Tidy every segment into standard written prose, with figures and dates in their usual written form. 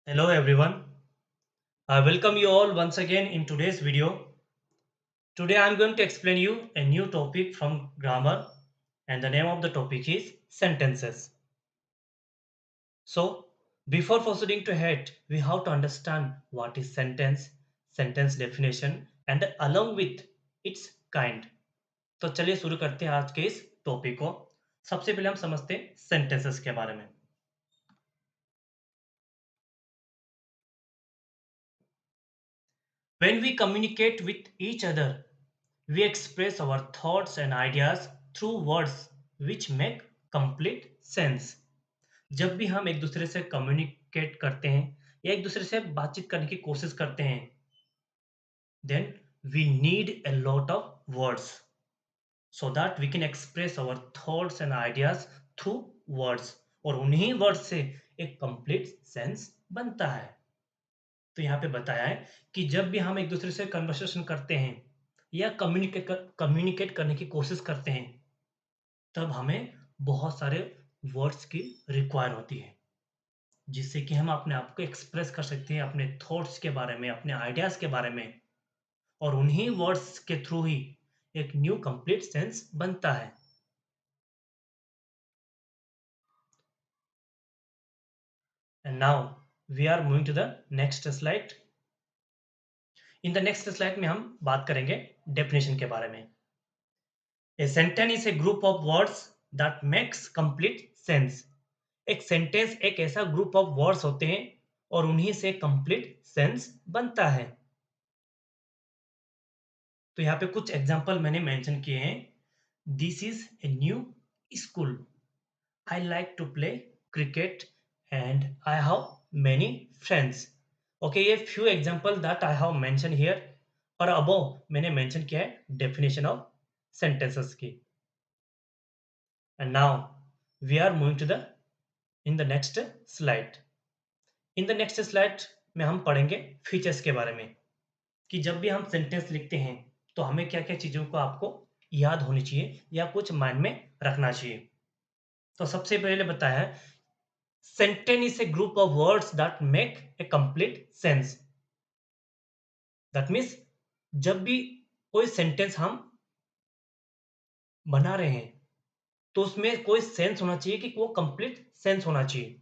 Hello everyone. I welcome you all once again in today's video. Today I am going to explain you a new topic from grammar and the name of the topic is sentences. So, before proceeding to head, we have to understand what is sentence, sentence definition and along with its kind. तो चलिए शुरू करते हैं आज के इस topic को। सबसे पहले हम समझते हैं सेंटेंसेस के बारे में। When we communicate with each other, we express our thoughts and ideas through words which make complete sense. जब भी हम एक दूसरे से कम्युनिकेट करते हैं या एक दूसरे से बातचीत करने की कोशिश करते हैं, then we need a lot of words so that we can express our thoughts and ideas through words और उन्हीं वर्ड्स से एक कंप्लीट सेंस बनता है। तो यहाँ पे बताया है कि जब भी हम एक दूसरे से कन्वर्सेशन करते हैं या कम्युनिकेट करने की कोशिश करते हैं, तब हमें बहुत सारे वर्ड्स की रिक्वायर होती है, जिससे कि हम अपने आप को एक्सप्रेस कर सकते हैं अपने थॉट्स के बारे में, अपने आइडियाज़ के बारे में और उन्हीं वर्ड्स के थ्रू ही एक न्यू कंप्लीट सेंस बनता है। And now we are moving to the next slide. In the next slide में हम बात करेंगे डेफिनेशन के बारे में। A sentence is a group of words that makes complete sense. एक सेंटेंस एक ऐसा ग्रुप ऑफ वर्ड्स होते हैं और उन्हीं से कंप्लीट सेंस बनता है। तो यहाँ पे कुछ एग्जांपल मैंने मेंशन किए हैं। This is a new school. I like to play cricket and I have many friends. Okay, ये few example that I have mention here और अबव मैंने मेंशन किया है डेफिनेशन ऑफ सेंटेंसेस की। And now we are moving to the in the next slide. In the next slide में हम पढ़ेंगे features के बारे में कि जब भी हम सेंटेंस लिखते हैं तो हमें क्या-क्या चीज़ों को आपको याद होनी चाहिए या कुछ माइंड में रखना चाहिए। तो सबसे पहले बताया है sentence is a group of words that make a complete sense. That means जब भी कोई सेंटेंस हम बना रहे हैं तो उसमें कोई सेंस होना चाहिए कि वो कंप्लीट सेंस होना चाहिए।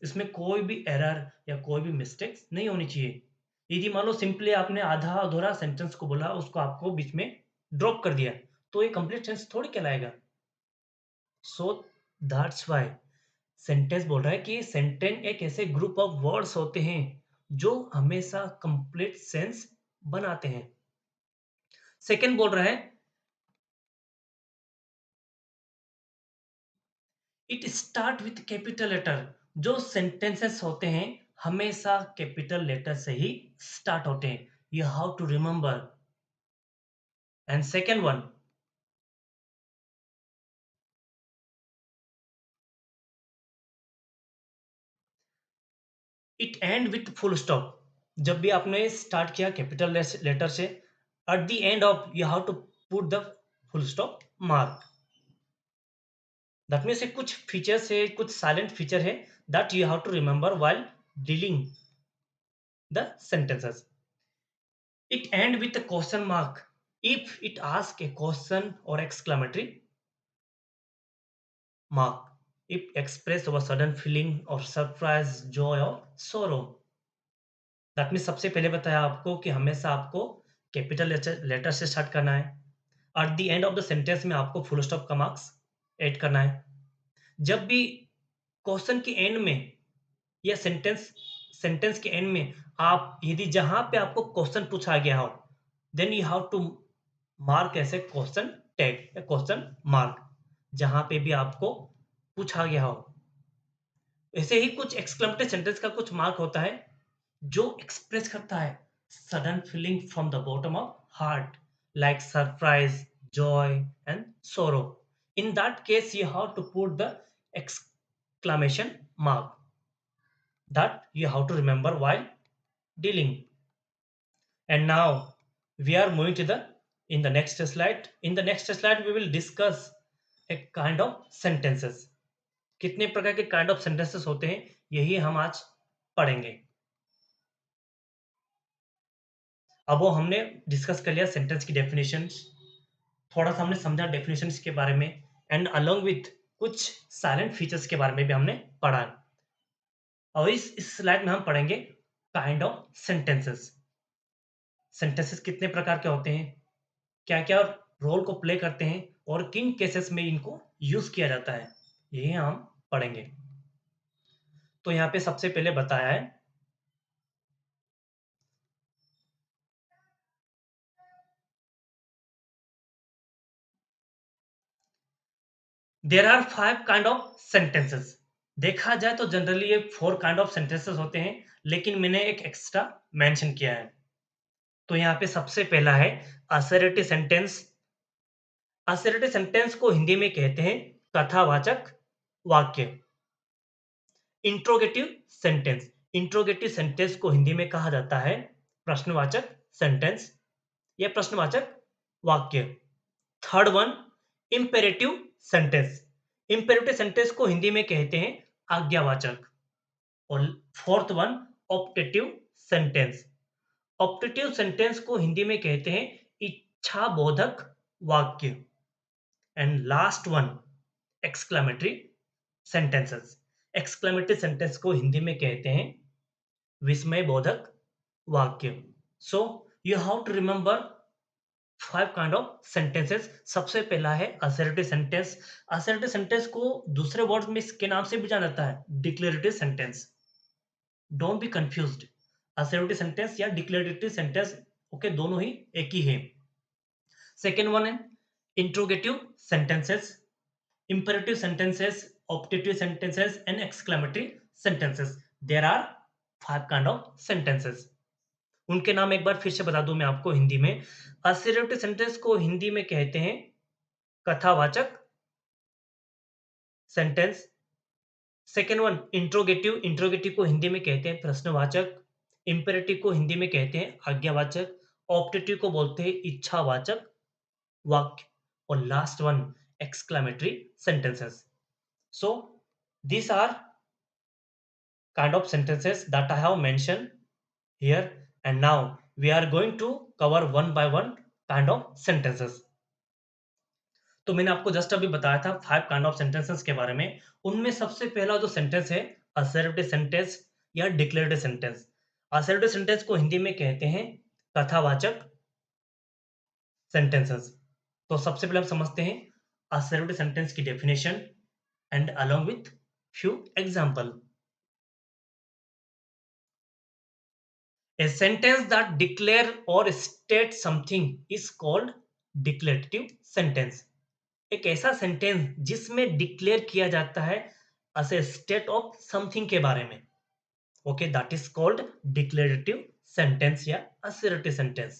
इसमें कोई भी एरर या कोई भी मिस्टेक्स नहीं होनी चाहिए। यदि मान लो सिंपली आपने आधा-अधूरा सेंटेंस को बोला, उसको आपको बीच में ड्रॉप कर दिया, तो ये कंप्लीट सेंस थोड़ी कहलाएगा। सो दैट्स व्हाई सेंटेंस बोल रहा है कि सेंटेंस एक ऐसे ग्रुप ऑफ वर्ड्स होते हैं, जो हमेशा कंप्लीट सेंस बनाते हैं। सेकंड बोल रहा है it start with capital letter. जो सेंटेंसेस होते हैं हमेशा कैपिटल लेटर से ही स्टार्ट होते हैं। You have to remember. And second one it end with full stop. जब भी आपने स्टार्ट किया कैपिटल लेटर से, at the end of you have to put the full stop mark. That means कुछ features है, कुछ साइलेंट फीचर है that you have to remember while dealing the sentences. It end with a question mark if it asks a question or exclamatory mark. If express our sudden feeling of surprise, joy or sorrow. That means सबसे पहले बताया आपको कि हमेशा आपको capital letter से start करना है। Eight the end of the sentence में आपको फुल स्टॉप का मार्क्स ऐड करना है। जब भी क्वेश्चन के एंड में या सेंटेंस के एंड में आप यदि जहां पे आपको क्वेश्चन पूछा गया हो, then you have to mark ऐसे क्वेश्चन टैग या क्वेश्चन मार्क जहां पे भी आपको पूछा गया हो। ऐसे ही कुछ एक्सक्लेमेटरी सेंटेंस का कुछ मार्क होता है जो एक्सप्रेस करता है sudden feeling from the bottom of heart like surprise, joy and sorrow. In that case you have to put the exclamation mark that you have to remember while dealing. And now we are moving to the in the next slide. In the next slide, we will discuss a kind of sentences. कितने प्रकार के kind of sentences होते हैं यही हम आज पढ़ेंगे। अब वो हमने डिस्कस कर लिया सेंटेंस की डेफिनेशंस, थोड़ा-सा हमने समझा डेफिनेशंस के बारे में एंड अलोंग विथ कुछ साइलेंट फीचर्स के बारे में भी हमने पढ़ा। और इस स्लाइड में हम पढ़ेंगे काइंड ऑफ सेंटेंसेस। सेंटेंसेस कितने प्रकार के होते हैं, क्या-क्या रोल को प्ले करते हैं और किन केसेस में इनको यूज़ किया जाता है, यही हम पढ़ेंगे। तो यहाँ पे सबसे पहले बताया है there are 5 kind of sentences. देखा जाए तो जनरली ये 4 काइंड ऑफ सेंटेंसेस होते हैं, लेकिन मैंने एक एक्स्ट्रा मेंशन किया है। तो यहाँ पे सबसे पहला है असर्टिव सेंटेंस। असर्टिव सेंटेंस को हिंदी में कहते हैं कथावाचक वाक्य। इंट्रोगेटिव सेंटेंस, इंट्रोगेटिव सेंटेंस को हिंदी में कहा जाता है प्रश्नवाचक सेंटेंस या प्रश्नवाचक वाक्य। Third one imperative sentence, imperative sentence को हिंदी में कहते हैं आज्ञावाचक। और fourth one optative sentence, optative sentence को हिंदी में कहते हैं इच्छाबोधक वाक्य। And last one exclamatory sentences, exclamatory sentence को हिंदी में कहते हैं विस्मय बोधक वाक्य। So you have to remember 5 kind of sentences. सबसे पहला है असर्टिव सेंटेंस। असर्टिव सेंटेंस को दूसरे वर्ड में इसके नाम से भी जाना जाता है declarative sentence. Don't be confused, assertive sentence या डिक्लेरेटिव सेंटेंस ओके दोनों ही एक ही है। सेकेंड वन है interrogative sentences, imperative sentences, optative sentences, and exclamatory sentences. There are 5 kind of sentences. उनके नाम एक बार फिर से बता दूं मैं आपको हिंदी में। असर्टिव सेंटेंस को हिंदी में कहते हैं कथावाचक sentence. Second one interrogative, interrogative को हिंदी में कहते हैं प्रश्नवाचक। इंपेरेटिव को हिंदी में कहते हैं आज्ञावाचक। ऑप्टेटिव को बोलते हैं इच्छावाचक वाक्य। और last one exclamatory sentences. So these are kind of sentences that I have mentioned here, and now we are going to cover one by one kind of sentences. तो मैंने आपको जस्ट अभी बताया था 5 काइंड ऑफ सेंटेंसेस के बारे में। उनमें सबसे पहला जो सेंटेंस है असर्टिव सेंटेंस या डिक्लेरेटिव सेंटेंस। असर्टिव सेंटेंस को हिंदी में कहते हैं कथावाचक सेंटेंसेस। तो सबसे पहले हम समझते हैं assertive sentence की definition and along with few example. A sentence that declare or state something is called declarative sentence. एक ऐसा सेंटेंस जिसमें डिक्लेयर किया जाता है as a state of something के बारे में, okay, that is called declarative sentence या assertive sentence.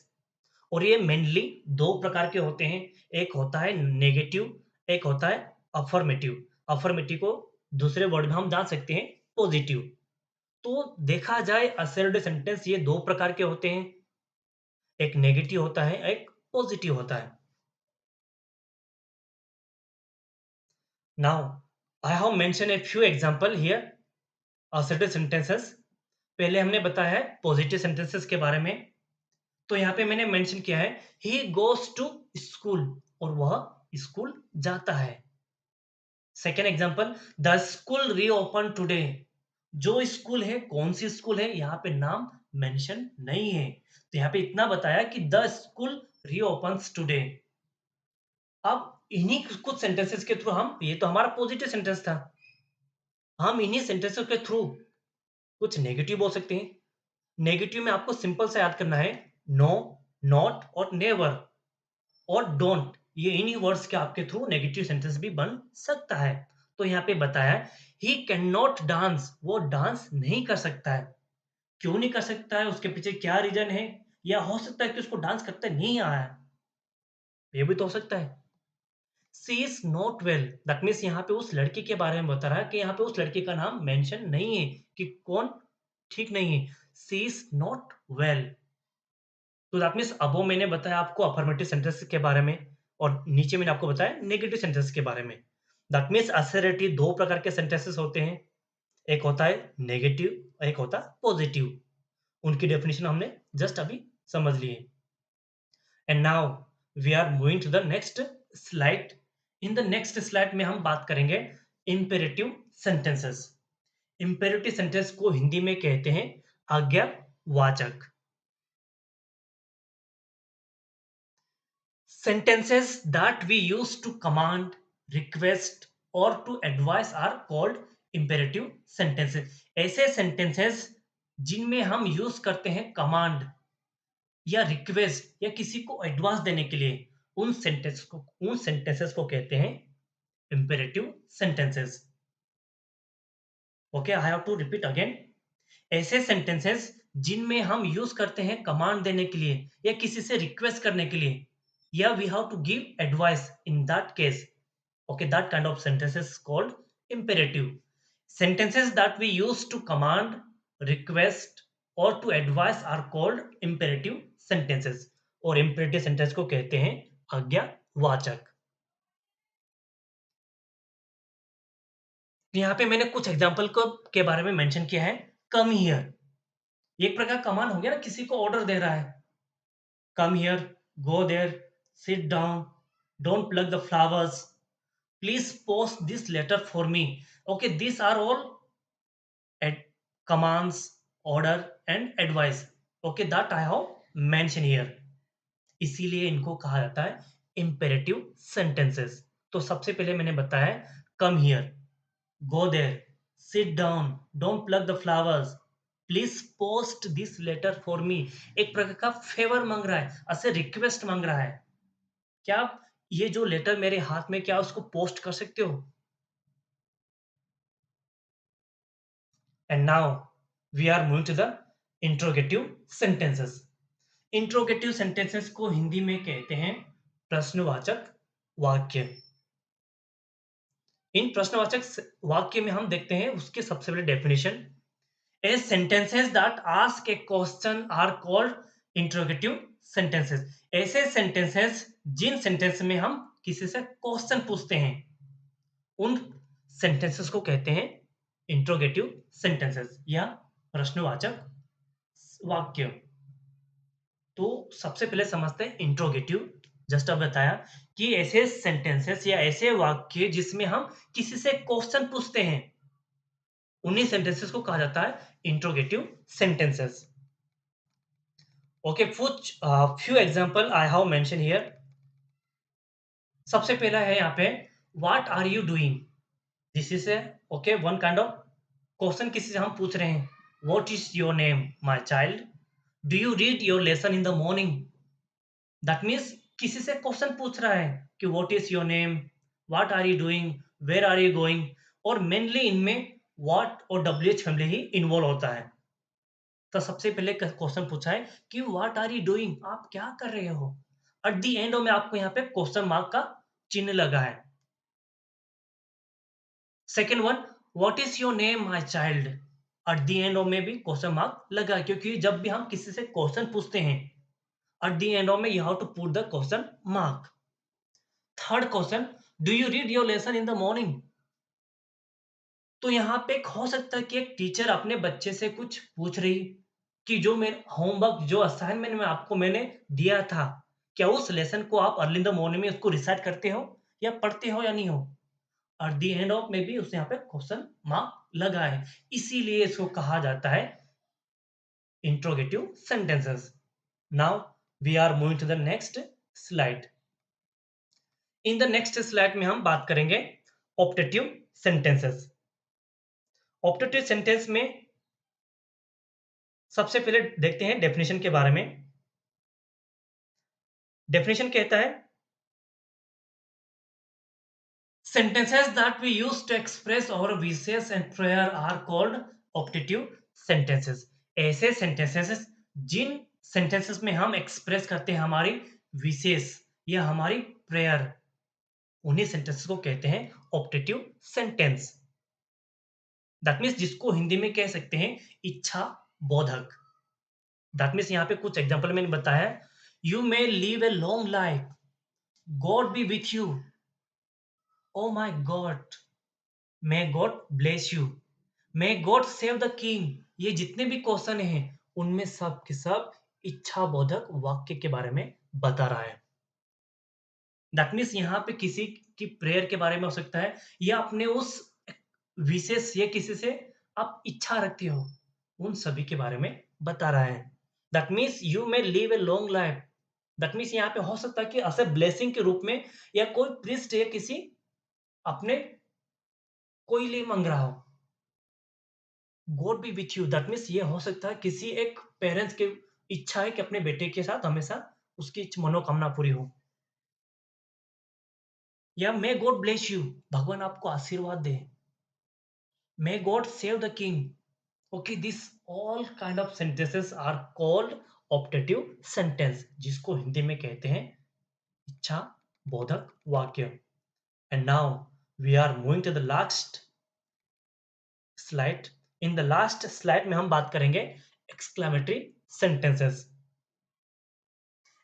और ये मेनली दो प्रकार के होते हैं, एक होता है नेगेटिव, एक होता है अफर्मेटिव। अफर्मेटिव को दूसरे वर्ड में हम जान सकते हैं पॉजिटिव। तो देखा जाए असर्टिव सेंटेंस ये दो प्रकार के होते हैं, एक नेगेटिव होता है, एक पॉजिटिव होता है। Now I have mention a few example here assertive sentences. पहले हमने बताया है पॉजिटिव सेंटेंसेस के बारे में। तो यहाँ पे मैंने मेंशन किया है ही गोस टू स्कूल, और वह स्कूल जाता है। Second example the school reopen today, जो स्कूल है कौन सी स्कूल है यहाँ पे नाम मेंशन नहीं है, तो यहाँ पे इतना बताया कि द स्कूल रीओपन्स टुडे। अब इन्हीं कुछ सेंटेंसेस के थ्रू हम, ये तो हमारा पॉजिटिव सेंटेंस था, हम इन्हीं सेंटेंसेस के थ्रू कुछ नेगेटिव बोल सकते हैं। नेगेटिव में आपको सिंपल सा याद करना है नो, नॉट और नेवर और डोंट, ये इन्हीं वर्ड्स के आपके थ्रू नेगेटिव सेंटेंस भी बन सकता है। तो यहाँ पे बताया ही कैन नॉट डांस, वो डांस नहीं कर सकता है। क्यों नहीं कर सकता है, उसके पीछे क्या रीजन है, या हो सकता है कि उसको डांस करते नहीं आया है, ये भी तो हो सकता है। She is not well, that means यहाँ पे उस लड़की के बारे में बता रहा है कि यहाँ पे उस लड़की का नाम मेंशन नहीं है कि कौन ठीक नहीं है। She is not well. तो दैट मीन्स अबव मैंने बताया आपको अफर्मेटिव सेंटेंस के बारे में, और नीचे मैंने आपको बताया नेगेटिव सेंटेंस के बारे में। दैट मीन्स असर्टिव दो प्रकार के सेंटेंसेस होते हैं, एक होता है नेगेटिव, एक होता है पॉजिटिव। उनकी डेफिनेशन हमने जस्ट अभी समझ लिए। And now we are moving to the next slide. In the next slide में हम बात करेंगे इंपेरेटिव सेंटेंसेस। इंपेरेटिव सेंटेंस को हिंदी में कहते हैं आज्ञावाचक। Sentences that we use to command, request or to advise are called imperative sentences. ऐसे sentences जिनमें हम यूज करते हैं कमांड या रिक्वेस्ट या किसी को एडवांस देने के लिए, उन सेंटेंसेस को कहते हैं imperative sentences. Okay, I have to repeat again. ऐसे सेंटेंसेस जिनमें हम यूज करते हैं कमांड देने के लिए या किसी से रिक्वेस्ट करने के लिए, या we have to give advice in that case. Okay, that kind of sentences is called imperative. Sentences that we use to command, request or to advise are called imperative sentences. और imperative sentence को कहते हैं आज्ञावाचक। यहाँ पे मैंने कुछ example को के बारे में मेंशन किया है। कम हियर, एक प्रकार कमांड हो गया ना, किसी को ऑर्डर दे रहा है। Come here, go there, sit down, don't pluck the flowers, please post this letter for me. Okay, these are all commands, order and advice. Okay, that I have mentioned here. इसीलिए इनको कहा जाता है imperative sentences. तो सबसे पहले मैंने बताया come here, go there, sit down, don't pluck the flowers, please post this letter for me. एक प्रकार का फेवर मांग रहा है, ऐसे रिक्वेस्ट मांग रहा है। क्या आप ये जो लेटर मेरे हाथ में, क्या उसको पोस्ट कर सकते हो? And now we are moving to the interrogative sentences. Interrogative sentences को हिंदी में कहते हैं प्रश्नवाचक वाक्य। इन प्रश्नवाचक वाक्य में हम देखते हैं उसके सबसे पहले definition. A sentences that ask a question are called interrogative sentences. ऐसे सेंटेंसेस जिन सेंटेंस में हम किसी से क्वेश्चन पूछते हैं, उन सेंटेंसेस को कहते हैं इंट्रोगेटिव सेंटेंसेस या प्रश्नवाचक वाक्य। तो सबसे पहले समझते हैं इंट्रोगेटिव। जस्ट अब बताया कि ऐसे सेंटेंसेस या ऐसे वाक्य जिसमें हम किसी से क्वेश्चन पूछते हैं, उन्हीं सेंटेंसेस को कहा जाता है interrogative sentences. Okay, few example I have mention here. सबसे पहला है यहाँ पे what are you doing. This is a okay one kind of question किसी से हम पूछ रहे हैं। What is your name my child, do you read your lesson in the morning. That means किसी से क्वेश्चन पूछ रहा है कि what is your name, what are you doing, where are you going. और मेनली इनमें व्हाट और WH family ही involve होता है। तो सबसे पहले क्वेश्चन पूछा है कि व्हाट आर यू डूइंग, आप क्या कर रहे हो। एट द एंड में आपको यहाँ पे क्वेश्चन मार्क का चिन्ह लगा है। Second one, what is your name my child. Eight the end में भी क्वेश्चन मार्क लगा है, क्योंकि जब भी हम किसी से क्वेश्चन पूछते हैं, एट द एंड में you have to put the question mark. Third question, do you read your lesson in the morning. तो यहाँ पे हो सकता है कि एक टीचर अपने बच्चे से कुछ पूछ रही कि जो मेरे होमवर्क, जो असाइनमेंट में आपको मैंने दिया था, क्या उस लेसन को आप अर्ली इन द मॉर्निंग में उसको रिसाइट करते हो या पढ़ते हो या नहीं हो। एट द एंड ऑफ में भी उसने यहाँ पे क्वेश्चन मार्क लगा है, इसीलिए इसको कहा जाता है interrogative sentences. Now we are moving to the next slide. In the next slide में हम बात करेंगे ऑप्टेटिव सेंटेंसेस। ऑप्टेटिव सेंटेंस में सबसे पहले देखते हैं डेफिनेशन के बारे में। डेफिनेशन कहता है sentences that we use to express our wishes and prayer are called optative sentences. ऐसे sentences जिन sentences में हम express करते हैं हमारी विशेष या हमारी प्रेयर, उन्हीं sentences को कहते हैं optative sentence. दैट मीन्स जिसको हिंदी में कह सकते हैं इच्छा बोधक। दैट मीन्स यहाँ पे कुछ एग्जाम्पल मैंने बताया। You may live a long life, God be with you, oh my God, may God bless you. May God save the king, ये जितने भी क्वेश्चन हैं उनमें सब के सब इच्छा बोधक वाक्य के बारे में बता रहा है। दैट मीन्स यहाँ पे किसी की प्रेयर के बारे में हो सकता है या अपने उस विशेष या किसी से आप इच्छा रखते हो, उन सभी के बारे में बता रहा है। That means you may live a long life. That means यहाँ पे हो सकता है कि एज़ अ ब्लेसिंग के रूप में या कोई प्रीस्ट या किसी अपने कोई लिए माँग रहा हो। God be with you, that means ये हो सकता है किसी एक पेरेंट्स की इच्छा है कि अपने बेटे के साथ हमेशा उसकी मनोकामना पूरी हो। या मे गॉड ब्लेस यू, भगवान आपको आशीर्वाद दे। May God save the king. Okay, this all kind of sentences are called optative sentence, जिसको हिंदी में कहते हैं इच्छा बोधक वाक्य। And now we are moving to the last slide. In the last slide में हम बात करेंगे exclamatory sentences.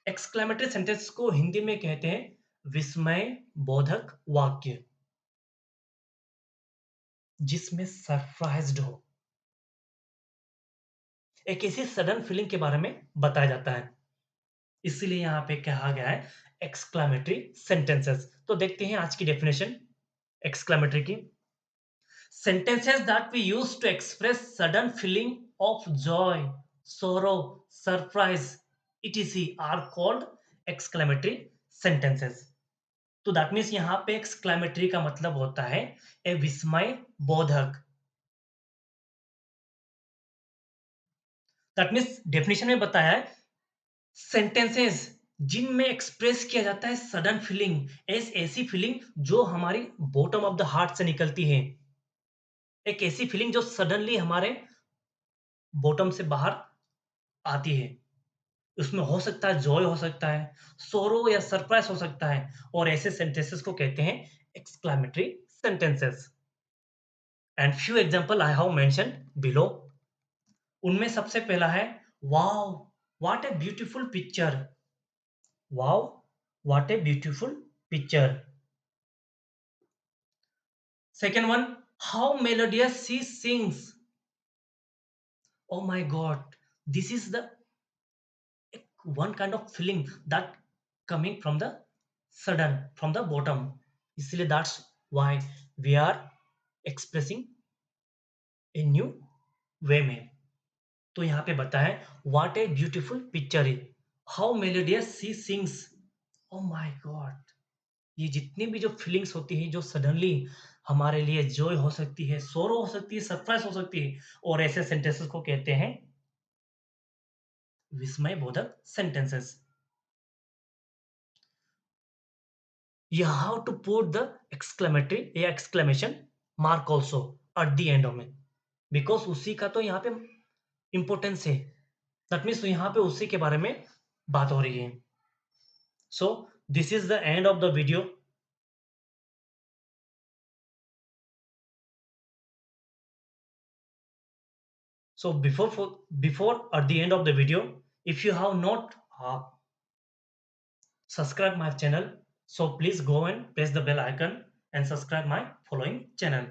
Exclamatory sentence को हिंदी में कहते हैं विस्मय बोधक वाक्य, जिसमें सरप्राइज्ड हो, एक ऐसी सडन फीलिंग के बारे में बताया जाता है। इसीलिए यहाँ पे कहा गया है एक्सक्लेमेटरी सेंटेंसेस। तो देखते हैं आज की डेफिनेशन एक्सक्लेमेटरी की। Sentences that we use to express sudden feeling of joy, sorrow, surprise etc are called exclamatory sentences. तो दैट मीन्स यहाँ पे एक्सक्लेमेटरी का मतलब होता है ए विस्मय बोधक। दैट मीन्स डेफिनेशन में बताया है सेंटेंसेस जिनमें एक्सप्रेस किया जाता है सडन फीलिंग, ऐसी फीलिंग जो हमारी बॉटम ऑफ द हार्ट से निकलती है, एक ऐसी फीलिंग जो सडनली हमारे बॉटम से बाहर आती है। उसमें हो सकता है जॉय, हो सकता है सोरो या सरप्राइज हो सकता है, और ऐसे सेंटेंसेस को कहते हैं exclamatory sentences. And few example I have mentioned below. उनमें सबसे पहला है wow, what a beautiful picture. Wow, what a beautiful picture. Second one, how melodious she sings. Oh my God, this is the one kind of feeling that coming from the sudden, from the bottom. इसलिए that's why we are expressing a new way में। तो यहाँ पे बताया है what a beautiful picture is, how melodious she sings. Oh my God, ये जितनी भी जो फीलिंग्स होती हैं जो सडनली हमारे लिए जॉय हो सकती है, सोरो हो सकती है, सरप्राइज हो सकती है, और ऐसे सेंटेंसेस को कहते हैं विस्मय बोधक sentences. You have to put the exclamatory या exclamation mark also at the end of it, because उसी का तो यहाँ पे इम्पोर्टेंस है। दैट मीन्स यहाँ पे उसी के बारे में बात हो रही है। So this is the end of the video. So before at the end of the video, if you have not subscribed my channel, so please go and press the bell icon and subscribe my following channel.